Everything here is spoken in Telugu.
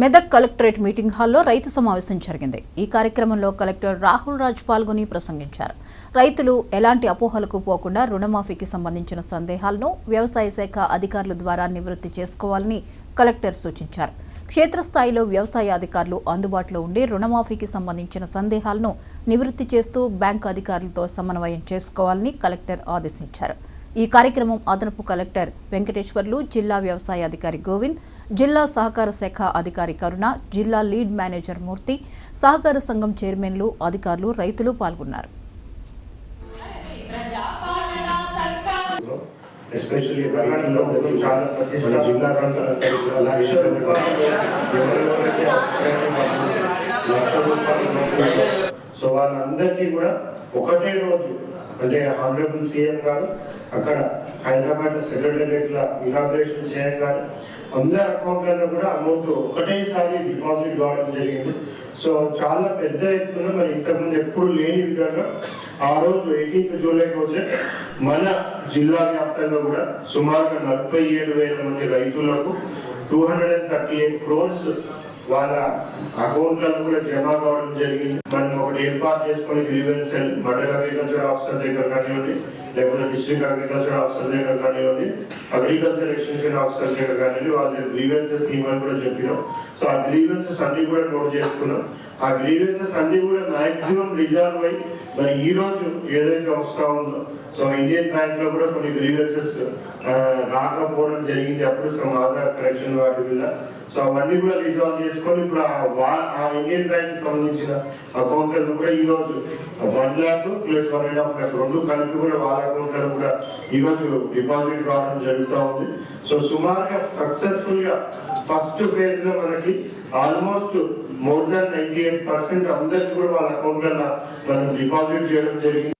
మెదక్ కలెక్టరేట్ మీటింగ్ హాల్లో రైతు సమావేశం జరిగింది. ఈ కార్యక్రమంలో కలెక్టర్ రాహుల్ రాజ్ పాల్గొని ప్రసంగించారు. రైతులు ఎలాంటి అపోహలకు పోకుండా రుణమాఫీకి సంబంధించిన సందేహాలను వ్యవసాయ శాఖ అధికారుల ద్వారా నివృత్తి చేసుకోవాలని కలెక్టర్ సూచించారు. క్షేత్రస్థాయిలో వ్యవసాయ అధికారులు అందుబాటులో ఉండి రుణమాఫీకి సంబంధించిన సందేహాలను నివృత్తి చేస్తూ బ్యాంకు అధికారులతో సమన్వయం చేసుకోవాలని కలెక్టర్ ఆదేశించారు. ఈ కార్యక్రమం అదనపు కలెక్టర్ వెంకటేశ్వర్లు, జిల్లా వ్యవసాయ అధికారి గోవింద్, జిల్లా సహకార శాఖ అధికారి కరుణ, జిల్లా లీడ్ మేనేజర్ మూర్తి, సహకార సంఘం చైర్మన్లు, అధికారులు, రైతులు పాల్గొన్నారు. సో వాళ్ళందరికీ కూడా ఒకటే రోజు అంటే ఆనరబుల్ సీఎం గారు అక్కడ హైదరాబాద్ సెక్రటేరియట్ లా ఇనాగ్రేషన్ చేయగానే అందరి అకౌంట్లలో కూడా అమౌంట్ ఒకటేసారి డిపాజిట్ కావడం జరిగింది. సో చాలా పెద్ద ఎత్తున మరి ఇంతకుముందు ఎప్పుడు లేని విధంగా ఆ రోజు 18 జూలై రోజే మన జిల్లా వ్యాప్తంగా కూడా సుమారుగా 47,000 మంది రైతులకు 238 crores వాళ్ళ అకౌంట్లను కూడా జమ కావడం జరిగింది. మనం ఒకటి ఏర్పాటు చేసుకుని గ్రీవెన్స్ సెల్ మండల అగ్రికల్చర్ ఆఫీసర్ దగ్గర కానివ్వండి, లేకపోతే డిస్ట్రిక్ట్ అగ్రికల్చర్ ఆఫీసర్ దగ్గర కానివ్వండి, అగ్రికల్చర్ ఎక్స్టెన్షన్ ఆఫీసర్ దగ్గర కానివ్వండి, వాళ్ళ గ్రీవెన్సెస్ ఇవ్వని కూడా చెప్పినాం. సో ఆ గ్రీవెన్సెస్ అన్ని కూడా నోట్ చేసుకున్నాం. ఆ గ్రీవెన్సెస్ అన్ని కూడా మాక్సిమం రిజాల్వ్ అయ్యి మరి ఈ రోజు ఏదైతే వస్తా ఉందో సో ఇండియన్ బ్యాంక్ లో కూడా కొన్ని గ్రీవెన్సెస్ రాకపోవడం జరిగింది అప్పుడు సమ్ ఆధార్ కరెక్షన్ వాటి వల్ల. సో అవన్నీ కూడా రిజాల్వ్ చేసుకొని ఇప్పుడు ఆ ఇండియన్ బ్యాంక్ సంబంధించిన అకౌంట్లను కూడా ఈ రోజు 1 lakh ప్లస్ 1.5 lakh రెండు కలిపి కూడా వాళ్ళ అకౌంట్లను కూడా ఈ రోజు డిపాజిట్ రావడం జరుగుతూ ఉంది. సో సుమారుగా సక్సెస్ఫుల్ గా ఫస్ట్ ఫేజ్ లో మనకి ఆల్మోస్ట్ మోర్ దాన్ 98% అందరికి కూడా వాళ్ళ అకౌంట్లలో మనం డిపాజిట్ చేయడం జరిగింది.